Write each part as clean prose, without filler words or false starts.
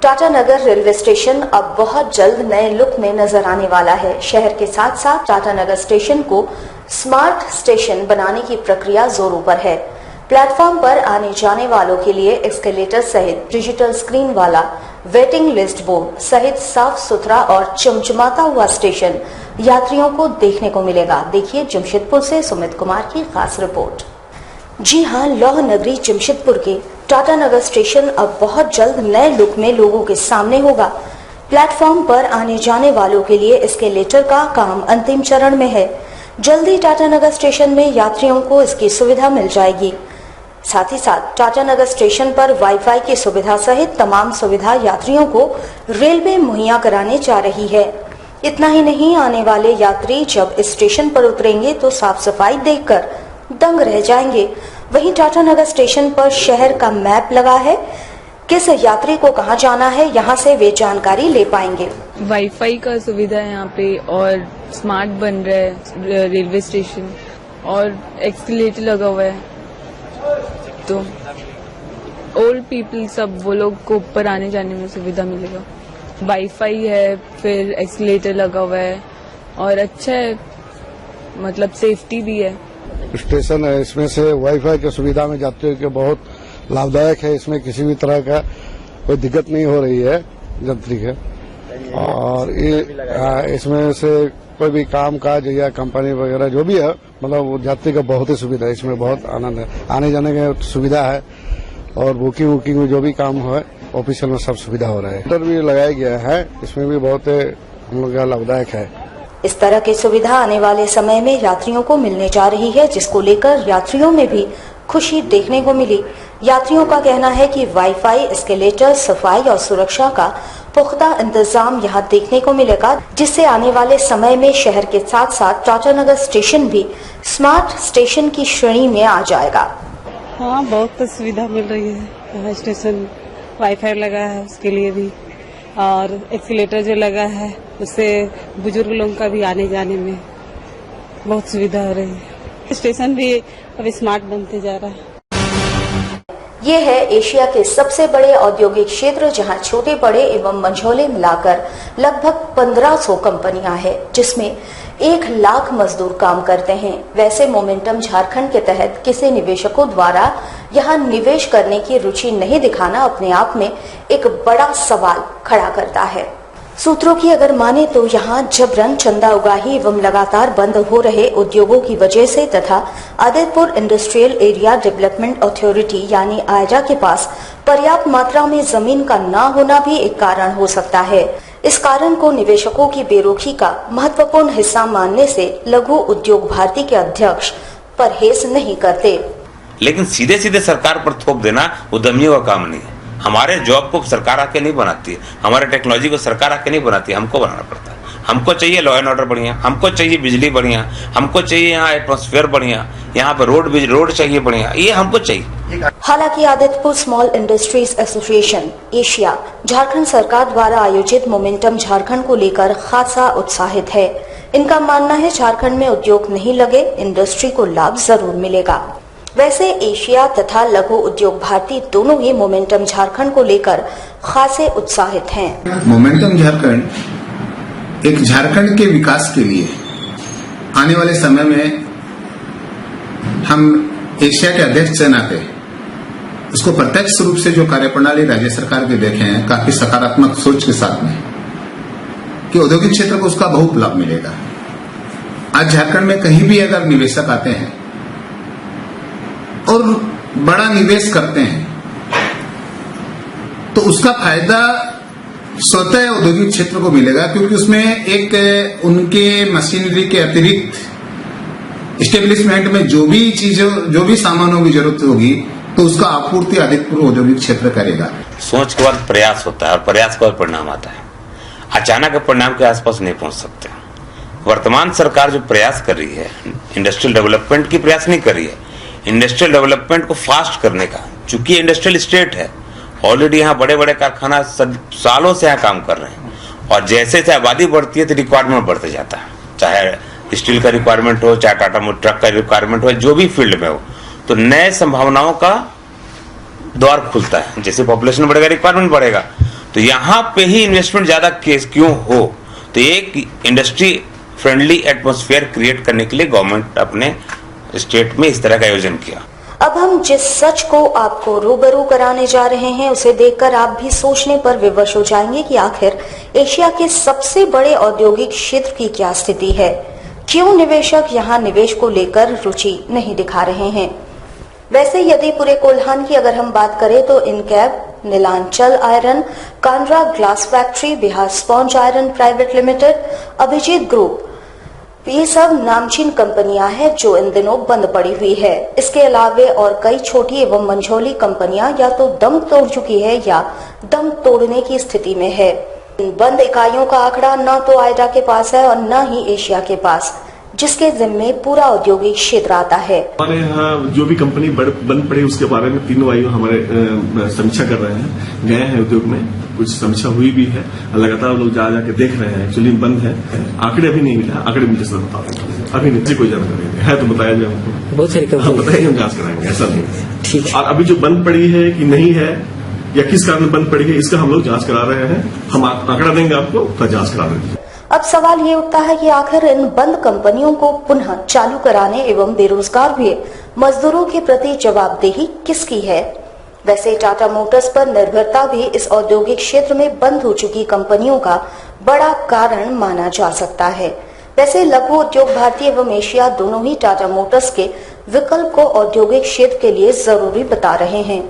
टाटा नगर railway station अब बहुत जल्द नए लुक में नजर आने वाला है। शहर के साथ साथ टाटा नगर स्टेशन को स्मार्ट स्टेशन बनाने की प्रक्रिया जोरों पर है। प्लेटफॉर्म पर आने जाने वालों के लिए एस्केलेटर सहित डिजिटल स्क्रीन वाला वेटिंग लिस्ट बोर्ड सहित साफ सुथरा और चमचमाता हुआ स्टेशन यात्रियों को देखने को मिलेगा। देखिए जमशेदपुर से सुमित कुमार की खास रिपोर्ट। जी हां, लौह नगरी जमशेदपुर के टाटा नगर स्टेशन अब बहुत जल्द नए लुक में लोगों के सामने होगा। प्लेटफॉर्म पर आने जाने वालों के लिए एस्केलेटर का काम अंतिम चरण में है। जल्द ही टाटा नगर स्टेशन में यात्रियों को इसकी सुविधा मिल जाएगी। साथ ही साथ टाटा नगर स्टेशन पर वाईफाई की सुविधा सहित तमाम सुविधा यात्रियों को रेलवे मुहैया कराने जा रही है। इतना ही नहीं, आने वाले यात्री जब इस स्टेशन पर उतरेंगे तो साफ सफाई देखकर दंग रह जाएंगे। वहीं टाटा नगर स्टेशन पर शहर का मैप लगा है। किस यात्री को कहां जाना है, यहां से वे जानकारी ले पाएंगे। वाईफाई का सुविधा है यहाँ पे और स्मार्ट बन रहा है रेलवे स्टेशन और एक्सीलेटर लगा हुआ है, तो ओल्ड पीपल सब वो लोग को ऊपर आने जाने में सुविधा मिलेगा। वाईफाई है, फिर एक्सीलेटर लगा हुआ है और अच्छा है, मतलब सेफ्टी भी है। स्टेशन है, इसमें से वाईफाई की सुविधा में यात्रियों के बहुत लाभदायक है। इसमें किसी भी तरह का कोई दिक्कत नहीं हो रही है यात्री के, और इसमें से कोई भी काम काज या कंपनी वगैरह जो भी है, मतलब यात्री का बहुत ही सुविधा है। इसमें बहुत आनंद है, आने जाने की सुविधा है और बुकिंग में जो भी काम है ऑफिशियल में सब सुविधा हो रहा है। मीटर भी लगाया गया है, इसमें भी बहुत हम लोग का लाभदायक है। इस तरह की सुविधा आने वाले समय में यात्रियों को मिलने जा रही है, जिसको लेकर यात्रियों में भी खुशी देखने को मिली। यात्रियों का कहना है कि वाईफाई, एस्केलेटर, सफाई और सुरक्षा का पुख्ता इंतजाम यहां देखने को मिलेगा, जिससे आने वाले समय में शहर के साथ साथ टाटा नगर स्टेशन भी स्मार्ट स्टेशन की श्रेणी में आ जाएगा। हाँ, बहुत सुविधा मिल रही है। स्टेशन वाईफाई लगा है उसके लिए भी, और एक्सीलेटर जो लगा है उससे बुजुर्ग लोगों का भी आने जाने में बहुत सुविधा हो रही है। स्टेशन भी अभी स्मार्ट बनते जा रहा है। ये है एशिया के सबसे बड़े औद्योगिक क्षेत्र, जहां छोटे बड़े एवं मंझोले मिलाकर लगभग 1500 कंपनियां हैं, जिसमें 1 लाख मजदूर काम करते हैं। वैसे मोमेंटम झारखंड के तहत किसी निवेशकों द्वारा यहां निवेश करने की रुचि नहीं दिखाना अपने आप में एक बड़ा सवाल खड़ा करता है। सूत्रों की अगर माने तो यहाँ जबरन चंदा उगाही एवं लगातार बंद हो रहे उद्योगों की वजह से तथा Adityapur industrial area development authority यानी आयजा के पास पर्याप्त मात्रा में जमीन का न होना भी एक कारण हो सकता है। इस कारण को निवेशकों की बेरुखी का महत्वपूर्ण हिस्सा मानने से लघु उद्योग भारती के अध्यक्ष परहेज नहीं करते। लेकिन सीधे सीधे सरकार पर थोप देना उद्यमियों का काम नहीं है। हमारे जॉब को सरकार आके नहीं बनाती है, हमारे टेक्नोलॉजी को सरकार आके नहीं बनाती है, हमको बनाना पड़ता है। हमको चाहिए लॉ एंड ऑर्डर बढ़िया, हमको चाहिए बिजली बढ़िया, हमको चाहिए यहाँ एटमॉस्फेयर बढ़िया, यहाँ पे रोड चाहिए बढ़िया, ये हमको चाहिए। हालांकि Adityapur small industries association Asia Jharkhand सरकार द्वारा आयोजित मोमेंटम झारखंड को लेकर खासा उत्साहित है। इनका मानना है झारखंड में उद्योग नहीं लगे, इंडस्ट्री को लाभ जरूर मिलेगा। वैसे एशिया तथा लघु उद्योग भारती दोनों ही मोमेंटम झारखंड को लेकर खासे उत्साहित हैं। मोमेंटम झारखंड एक झारखंड के विकास के लिए आने वाले समय में हम एशिया के अध्यक्ष के नाते उसको प्रत्यक्ष रूप से जो कार्यप्रणाली राज्य सरकार के देखे हैं, काफी सकारात्मक सोच के साथ में कि औद्योगिक क्षेत्र को उसका बहुत लाभ मिलेगा। आज झारखंड में कहीं भी अगर निवेशक आते हैं और बड़ा निवेश करते हैं तो उसका फायदा स्वतः औद्योगिक क्षेत्र को मिलेगा, क्योंकि उसमें एक उनके मशीनरी के अतिरिक्त इस्टेब्लिशमेंट में जो भी सामानों की जरूरत होगी तो उसका आपूर्ति आदितपुर औद्योगिक क्षेत्र करेगा। सोच के बाद प्रयास होता है और प्रयास के बाद परिणाम आता है। अचानक परिणाम के आसपास नहीं पहुंच सकते। वर्तमान सरकार जो प्रयास कर रही है, इंडस्ट्रियल डेवलपमेंट की प्रयास नहीं कर रही है, इंडस्ट्रियल डेवलपमेंट को फास्ट करने का। चूंकि इंडस्ट्रियल स्टेट है, ऑलरेडी यहाँ बड़े बड़े कारखाना सालों से यहाँ काम कर रहे हैं, और जैसे जैसे आबादी बढ़ती है तो रिक्वायरमेंट बढ़ते जाता है। चाहे स्टील का रिक्वायरमेंट हो, चाहे टाटा मोटर ट्रक का रिक्वायरमेंट हो, जो भी फील्ड में हो, तो नए संभावनाओं का द्वार खुलता है। जैसे पॉपुलेशन बढ़ेगा, रिक्वायरमेंट बढ़ेगा, तो यहाँ पे ही इन्वेस्टमेंट ज्यादा क्यों हो, तो एक इंडस्ट्री फ्रेंडली एटमॉस्फेयर क्रिएट करने के लिए गवर्नमेंट अपने स्टेट में इस तरह का आयोजन किया। अब हम जिस सच को आपको रूबरू कराने जा रहे हैं उसे देखकर आप भी सोचने पर विवश हो जाएंगे कि आखिर एशिया के सबसे बड़े औद्योगिक क्षेत्र की क्या स्थिति है, क्यों निवेशक यहाँ निवेश को लेकर रुचि नहीं दिखा रहे हैं। वैसे यदि पूरे कोल्हान की अगर हम बात करें तो Incab, Nilanchal iron, Kandra glass factory, Bihar sponge iron private limited, Abhijeet group, ये सब नामचीन कंपनियां हैं जो इन दिनों बंद पड़ी हुई है। इसके अलावे और कई छोटी एवं मंझोली कंपनियां या तो दम तोड़ चुकी है या दम तोड़ने की स्थिति में है। इन बंद इकाइयों का आंकड़ा न तो आयडा के पास है और न ही एशिया के पास, जिसके जिम्मे पूरा औद्योगिक क्षेत्र आता है। हमारे यहाँ जो भी कंपनी बंद पड़ी उसके बारे में तीनों आयु हमारे समीक्षा कर रहे हैं, गए हैं उद्योग में, कुछ समीक्षा हुई भी है, लगातार लोग जाके देख रहे हैं। एक्चुअली बंद है, आंकड़े अभी नहीं मिला, आंकड़े मुझे सर बता देंगे, अभी नहीं कोई जानकारी है तो बताया जाए हमको, बहुत सारी बताइए, हम जांच कराएंगे, ऐसा नहीं। ठीक। और अभी जो बंद पड़ी है कि नहीं है या किस कारण बंद पड़ी है इसका हम लोग जांच करा रहे हैं, हम आंकड़ा देंगे आपको तो जांच करा देंगे। अब सवाल ये उठता है कि आखिर इन बंद कंपनियों को पुनः चालू कराने एवं बेरोजगार हुए मजदूरों के प्रति जवाबदेही किसकी है। वैसे टाटा मोटर्स पर निर्भरता भी इस औद्योगिक क्षेत्र में बंद हो चुकी कंपनियों का बड़ा कारण माना जा सकता है। वैसे लघु उद्योग भारती एवं एशिया दोनों ही टाटा मोटर्स के विकल्प को औद्योगिक क्षेत्र के लिए जरूरी बता रहे हैं।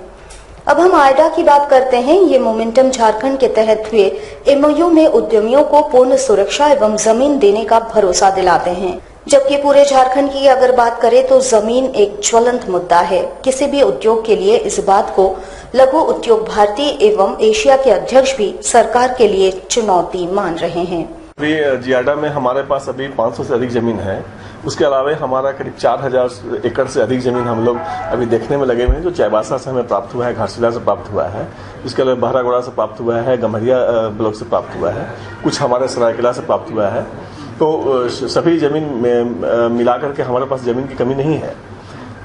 अब हम आयडा की बात करते हैं। ये मोमेंटम झारखंड के तहत हुए एमओयू में उद्यमियों को पूर्ण सुरक्षा एवं जमीन देने का भरोसा दिलाते हैं, जबकि पूरे झारखंड की अगर बात करें तो जमीन एक ज्वलंत मुद्दा है। किसी भी उद्योग के लिए इस बात को लघु उद्योग भारती एवं एशिया के अध्यक्ष भी सरकार के लिए चुनौती मान रहे हैं। अभी जियाडा में हमारे पास अभी 500 से अधिक जमीन है, उसके अलावा हमारा करीब 4000 एकड़ से अधिक जमीन हम लोग अभी देखने में लगे हुए हैं, जो चाईबासा से हमें प्राप्त हुआ है, घाटशिला से प्राप्त हुआ है, इसके अलावा बहरागोड़ा से प्राप्त हुआ है, गम्हरिया ब्लॉक से प्राप्त हुआ है, कुछ हमारे सरायकेला से प्राप्त हुआ है। तो सभी जमीन में मिला करके हमारे पास जमीन की कमी नहीं है।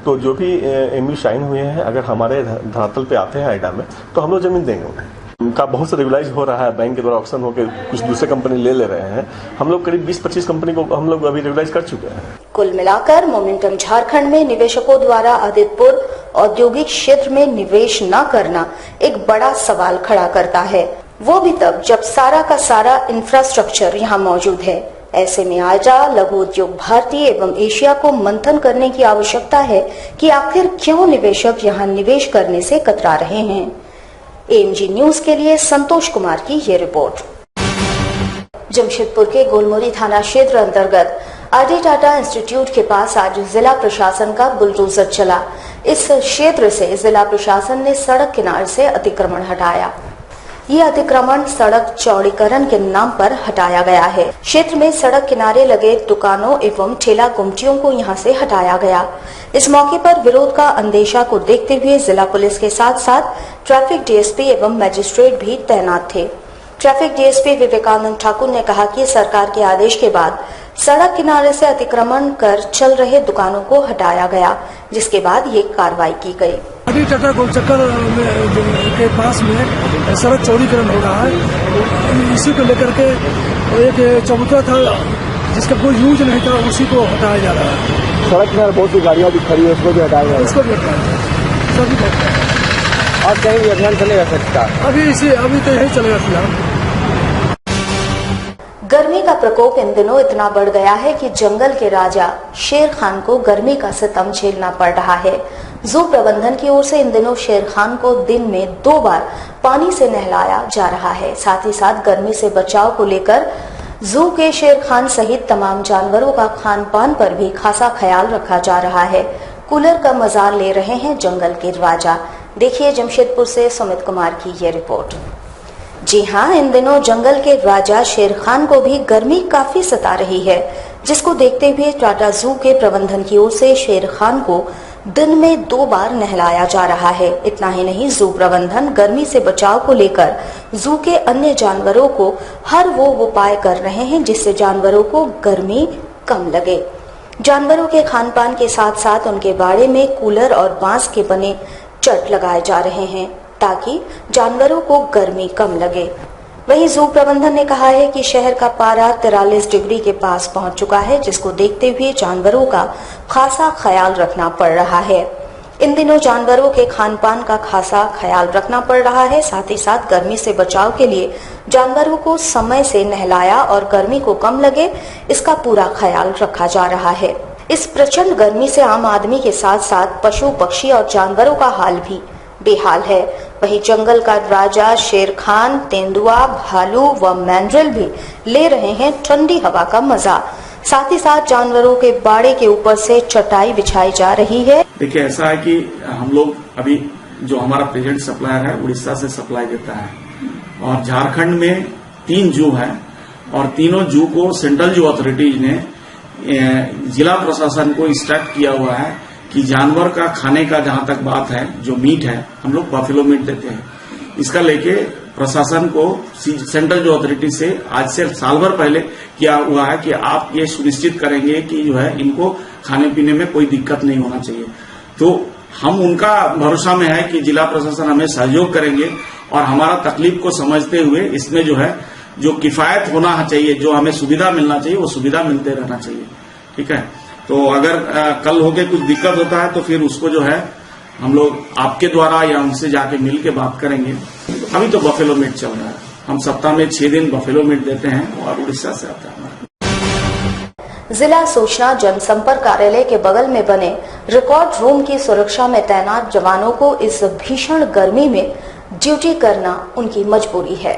तो जो भी एमयू साइन हुए हैं अगर हमारे धरातल पे आते हैं आयडा में तो हम लोग जमीन देंगे उन्हें। उनका बहुत सा रेगुलाइज हो रहा है, बैंक के द्वारा ऑक्शन होकर कुछ दूसरे कंपनी ले रहे हैं। हम लोग करीब 20-25 कंपनी को हम लोग अभी रेगुलाइज कर चुके हैं। कुल मिलाकर मोमेंटम झारखंड में निवेशकों द्वारा आदित्यपुर औद्योगिक क्षेत्र में निवेश न करना एक बड़ा सवाल खड़ा करता है, वो भी तब जब सारा का सारा इंफ्रास्ट्रक्चर यहाँ मौजूद है। ऐसे में आयडा, लघु उद्योग भारती एवं एशिया को मंथन करने की आवश्यकता है कि आखिर क्यों निवेशक यहाँ निवेश करने से कतरा रहे हैं। एएमजी न्यूज के लिए संतोष कुमार की ये रिपोर्ट। जमशेदपुर के गोलमुरी थाना क्षेत्र अंतर्गत आरडी टाटा इंस्टीट्यूट के पास आज जिला प्रशासन का बुलडोजर चला। इस क्षेत्र से जिला प्रशासन ने सड़क किनारे से अतिक्रमण हटाया। ये अतिक्रमण सड़क चौड़ीकरण के नाम पर हटाया गया है। क्षेत्र में सड़क किनारे लगे दुकानों एवं ठेला गुमटियों को यहां से हटाया गया। इस मौके पर विरोध का अंदेशा को देखते हुए जिला पुलिस के साथ साथ ट्रैफिक डीएसपी एवं मजिस्ट्रेट भी तैनात थे। ट्रैफिक डीएसपी विवेकानंद ठाकुर ने कहा कि सरकार के आदेश के बाद सड़क किनारे से अतिक्रमण कर चल रहे दुकानों को हटाया गया, जिसके बाद ये कार्रवाई की गई। आरडी टाटा गोलचक्कर के पास में सड़क चौड़ीकरण हो रहा है, इसी को लेकर के एक चबूतरा था जिसका कोई यूज नहीं था, उसी को हटाया जा रहा है। सड़क किनारे बहुत सी गाड़ियां भी खड़ी है, उसको भी हटाया जा रहा है। उसको भी हटाया सभी और कहीं भी अभियान चलेगा सकता अभी तो यही चलेगा फिलहाल। गर्मी का प्रकोप इन दिनों इतना बढ़ गया है कि जंगल के राजा शेर खान को गर्मी का सितम झेलना पड़ रहा है। जू प्रबंधन की ओर से इन दिनों शेर खान को दिन में 2 बार पानी से नहलाया जा रहा है। साथ ही साथ गर्मी से बचाव को लेकर जू के शेर खान सहित तमाम जानवरों का खान पान पर भी खासा ख्याल रखा जा रहा है। कूलर का मजा ले रहे हैं जंगल के राजा। देखिए जमशेदपुर से सुमित कुमार की ये रिपोर्ट। जी हाँ, इन दिनों जंगल के राजा शेर खान को भी गर्मी काफी सता रही है, जिसको देखते हुए टाटा जू के प्रबंधन की ओर से शेर खान को दिन में 2 बार नहलाया जा रहा है। इतना ही नहीं, जू प्रबंधन गर्मी से बचाव को लेकर जू के अन्य जानवरों को हर वो उपाय कर रहे हैं जिससे जानवरों को गर्मी कम लगे। जानवरों के खान पान के साथ साथ उनके बाड़े में कूलर और बांस के बने चट लगाए जा रहे हैं ताकि जानवरों को गर्मी कम लगे। वहीं जू प्रबंधन ने कहा है कि शहर का पारा 43 डिग्री के पास पहुंच चुका है, जिसको देखते हुए जानवरों का खासा ख्याल रखना पड़ रहा है। इन दिनों जानवरों के खान पान का खासा ख्याल रखना पड़ रहा है। साथ ही साथ गर्मी से बचाव के लिए जानवरों को समय से नहलाया और गर्मी को कम लगे, इसका पूरा ख्याल रखा जा रहा है। इस प्रचंड गर्मी से आम आदमी के साथ साथ पशु पक्षी और जानवरों का हाल भी बेहाल है। वहीं जंगल का राजा शेर खान, तेंदुआ, भालू व मैंड्रिल भी ले रहे हैं ठंडी हवा का मजा। साथ ही साथ जानवरों के बाड़े के ऊपर से चटाई बिछाई जा रही है। देखिए, ऐसा है कि हम लोग अभी जो हमारा प्रेजेंट सप्लायर है उड़ीसा से सप्लाई देता है और झारखंड में 3 जू है और तीनों जू को सेंट्रल जू अथॉरिटीज ने जिला प्रशासन को इंस्ट्रक्ट किया हुआ है कि जानवर का खाने का जहां तक बात है, जो मीट है, हम लोग बफेलो मीट देते हैं। इसका लेके प्रशासन को सेंट्रल जो अथॉरिटी से आज से साल भर पहले किया हुआ है कि आप ये सुनिश्चित करेंगे कि जो है इनको खाने पीने में कोई दिक्कत नहीं होना चाहिए। तो हम उनका भरोसा में है कि जिला प्रशासन हमें सहयोग करेंगे और हमारा तकलीफ को समझते हुए इसमें जो है जो किफायत होना चाहिए, जो हमें सुविधा मिलना चाहिए, वो सुविधा मिलते रहना चाहिए। ठीक है, तो अगर कल होके कुछ दिक्कत होता है तो फिर उसको जो है हम लोग आपके द्वारा या उनसे जाके मिल के बात करेंगे। अभी तो बफेलो मीट चल रहा है, हम सप्ताह में 6 दिन बफेलो मीट देते हैं और उड़ीसा से आता है। जिला सूचना जनसंपर्क कार्यालय के बगल में बने रिकॉर्ड रूम की सुरक्षा में तैनात जवानों को इस भीषण गर्मी में ड्यूटी करना उनकी मजबूरी है।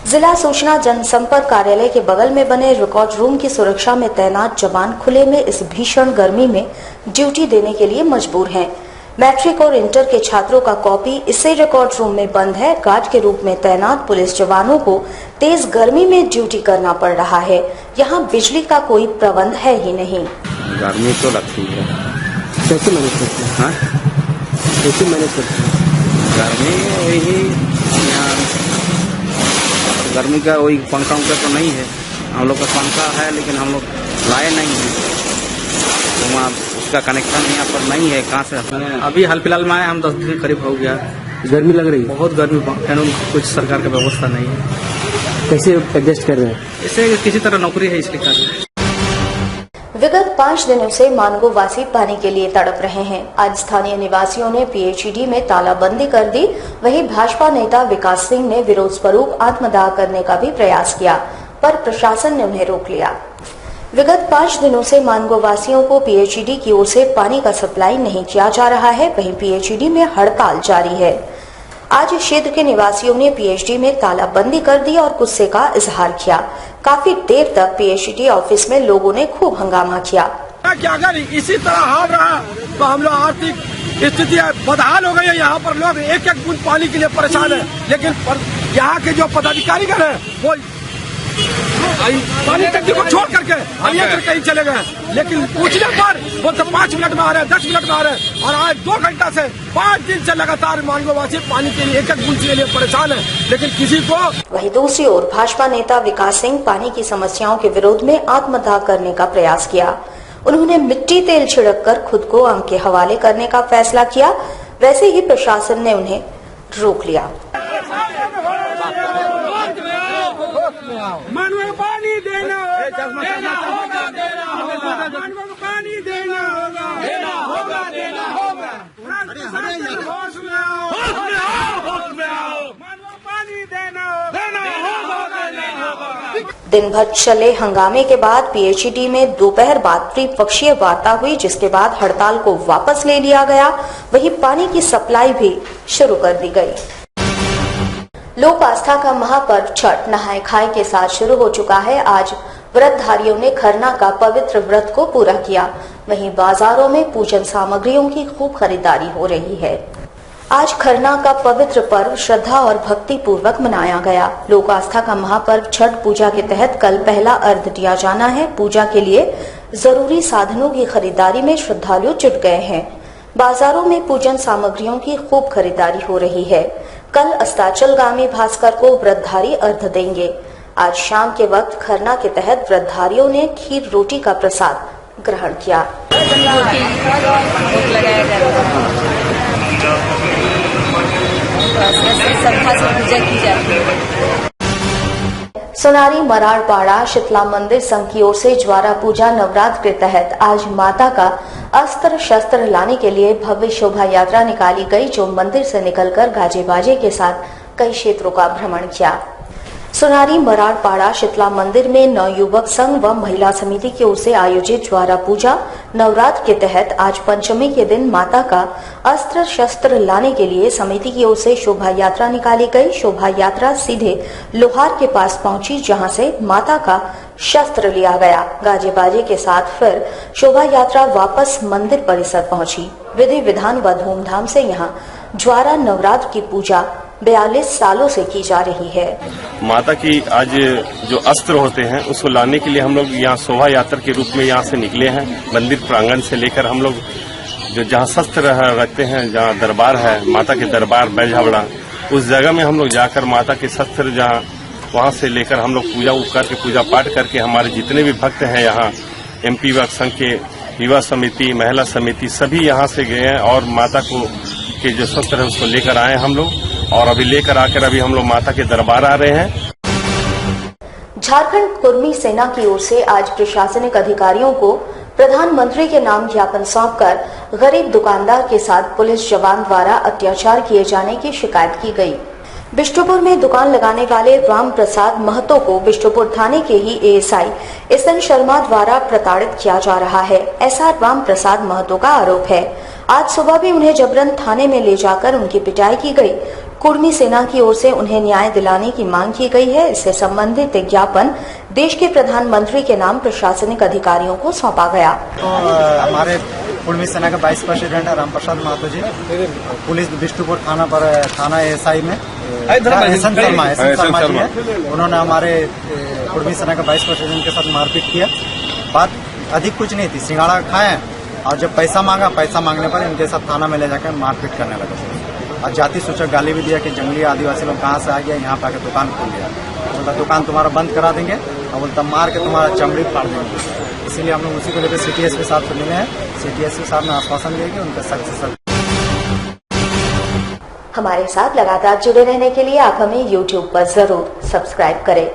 जिला सूचना जनसंपर्क कार्यालय के बगल में बने रिकॉर्ड रूम की सुरक्षा में तैनात जवान खुले में इस भीषण गर्मी में ड्यूटी देने के लिए मजबूर हैं। मैट्रिक और इंटर के छात्रों का कॉपी इसी रिकॉर्ड रूम में बंद है। गार्ड के रूप में तैनात पुलिस जवानों को तेज गर्मी में ड्यूटी करना पड़ रहा है। यहाँ बिजली का कोई प्रबंध है ही नहीं। गर्मी तो लगती है, कैसे मैनेज करते हैं? हाँ, कैसे मैनेज करते हैं? गर्मी वही गर्मी का वही पंखा तो नहीं है, हम लोग का पंखा है लेकिन हम लोग लाए नहीं है, तो वहाँ उसका कनेक्शन यहाँ पर नहीं है। कहाँ से अभी हाल फिलहाल में आए हम 10 दिन करीब हो गया। गर्मी लग रही है, बहुत गर्मी, कुछ सरकार का व्यवस्था नहीं है। कैसे एडजस्ट कर रहे हैं? इससे किसी तरह नौकरी है इसलिए कर रहे हैं। विगत 5 दिनों से मानगो वासी पानी के लिए तड़प रहे हैं। आज स्थानीय निवासियों ने पीएचईडी में तालाबंदी कर दी। वहीं भाजपा नेता विकास सिंह ने विरोध स्वरूप आत्मदाह करने का भी प्रयास किया, पर प्रशासन ने उन्हें रोक लिया। विगत 5 दिनों से मानगो वासियों को पीएचईडी की ओर से पानी का सप्लाई नहीं किया जा रहा है। वहीं पीएचईडी में हड़ताल जारी है। आज क्षेत्र के निवासियों ने पीएचडी में तालाबंदी कर दी और गुस्से का इजहार किया। काफी देर तक पीएचडी ऑफिस में लोगों ने खूब हंगामा किया। क्या अगर इसी तरह हाल रहा तो हम लोग आर्थिक स्थिति बदहाल हो गई है। यहाँ पर लोग एक एक बूंद पानी के लिए परेशान है, लेकिन यहाँ के जो पदाधिकारी है वो पानी टंकी को छोड़ करके अन्यत्र कहीं चले गए, लेकिन पूछने पर वो तो 5 मिनट में आ रहे हैं, 10 मिनट में आ रहे हैं। और आज 2 घंटा से 5 दिन से लगातार मानगोवासी पानी के लिए एक एक बूंद के लिए परेशान है, लेकिन किसी को। वहीं दूसरी ओर भाजपा नेता विकास सिंह पानी की समस्याओं के विरोध में आत्मदाह करने का प्रयास किया। उन्होंने मिट्टी तेल छिड़क कर खुद को आग के हवाले करने का फैसला किया। वैसे ही प्रशासन ने उन्हें रोक लिया। मानव पानी देना होगा, देना होगा, देना होगा, मानव पानी देना होगा, देना होगा, देना होगा। होश में आओ, होश में आओ, मानव पानी देना होगा, देना होगा, देना होगा। दिन भर चले हंगामे के बाद पीएचईडी में दोपहर बाद त्रिपक्षीय वार्ता हुई, जिसके बाद हड़ताल को वापस ले लिया गया। वहीं पानी की सप्लाई भी शुरू कर दी गई। लोक आस्था का महापर्व छठ नहाय खाए के साथ शुरू हो चुका है। आज व्रतधारियों ने खरना का पवित्र व्रत को पूरा किया। वहीं बाजारों में पूजन सामग्रियों की खूब खरीदारी हो रही है। आज खरना का पवित्र पर्व श्रद्धा और भक्ति पूर्वक मनाया गया। लोक आस्था का महापर्व छठ पूजा के तहत कल पहला अर्घ दिया जाना है। पूजा के लिए जरूरी साधनों की खरीदारी में श्रद्धालु जुट गए हैं। बाजारों में पूजन सामग्रियों की खूब खरीदारी हो रही है। कल अस्ताचलगामी भास्कर को व्रतधारी अर्घ देंगे। आज शाम के वक्त खरना के तहत व्रतधारियों ने खीर रोटी का प्रसाद ग्रहण किया। विश्वास है, श्रद्धा से पूजा की जाती है। सोनारी मराड़पाड़ा शीतला मंदिर संघ की ओर से ज्वारा पूजा नवरात्र के तहत आज माता का अस्त्र शस्त्र लाने के लिए भव्य शोभा यात्रा निकाली गई, जो मंदिर से निकलकर गाजे बाजे के साथ कई क्षेत्रों का भ्रमण किया। सोनारी मराड़पाड़ा शीतला मंदिर में नवयुवक संघ व महिला समिति की ओर से आयोजित ज्वारा पूजा नवरात्र के तहत आज पंचमी के दिन माता का अस्त्र शस्त्र लाने के लिए समिति की ओर से शोभा यात्रा निकाली गई। शोभा यात्रा सीधे लोहार के पास पहुंची, जहां से माता का शस्त्र लिया गया। गाजे बाजे के साथ फिर शोभा यात्रा वापस मंदिर परिसर पहुंची। विधि विधान व धूमधाम से यहाँ ज्वारा नवरात्र की पूजा 42 सालों से की जा रही है। माता की आज जो अस्त्र होते हैं उसको लाने के लिए हम लोग यहाँ शोभा यात्रा के रूप में यहाँ से निकले हैं। मंदिर प्रांगण से लेकर हम लोग जो जहाँ शस्त्र रखते हैं, जहाँ दरबार है, माता के दरबार बैलझावड़ा, उस जगह में हम लोग जाकर माता के शस्त्र जहाँ वहाँ से लेकर हम लोग पूजा करके पूजा पाठ करके हमारे जितने भी भक्त हैं यहाँ MP युवक संघ के युवा समिति, महिला समिति सभी यहाँ से गए हैं और माता को के जो शस्त्र है उसको लेकर आए हम लोग, और अभी लेकर आकर अभी हम लोग माता के दरबार आ रहे हैं। झारखंड कुर्मी सेना की ओर से आज प्रशासनिक अधिकारियों को प्रधानमंत्री के नाम ज्ञापन सौंपकर गरीब दुकानदार के साथ पुलिस जवान द्वारा अत्याचार किए जाने की शिकायत की गई। बिष्टुपुर में दुकान लगाने वाले राम प्रसाद महतो को बिष्टुपुर थाने के ही ASI SN शर्मा द्वारा प्रताड़ित किया जा रहा है, ऐसा राम प्रसाद महतो का आरोप है। आज सुबह भी उन्हें जबरन थाने में ले जाकर उनकी पिटाई की गई। कुर्मी सेना की ओर से उन्हें न्याय दिलाने की मांग की गई है। इससे संबंधित ज्ञापन देश के प्रधानमंत्री के नाम प्रशासनिक अधिकारियों को सौंपा गया। तो हमारे कुर्मी सेना के वाइस प्रेसिडेंट है राम प्रसाद महतो जी, पुलिस बिष्टुपुर थाना ASI में SN शर्मा जी है, उन्होंने हमारे कुर्मी सेना के वाइस प्रेसिडेंट के साथ मारपीट किया। बात अधिक कुछ नहीं थी, सिंगाड़ा खाए और जब पैसा मांगने पर इनके साथ थाना में ले जाकर मारपीट करने लगे और जाति सूचक गाली भी दिया कि जंगली आदिवासी लोग कहाँ से आ गया, यहाँ पे आके दुकान खोल दिया। बोलता दुकान तुम्हारा बंद करा देंगे और बोलता मार के तुम्हारा चमड़ी फाड़ देंगे। इसीलिए हम लोग उसी को लेकर सिटी एसपी साहब से मिले हैं। सिटी एसपी साहब ने आश्वासन दिया कि उनके सख्त से सख्त। हमारे साथ लगातार जुड़े रहने के लिए आप हमें YouTube पर जरूर सब्सक्राइब करें।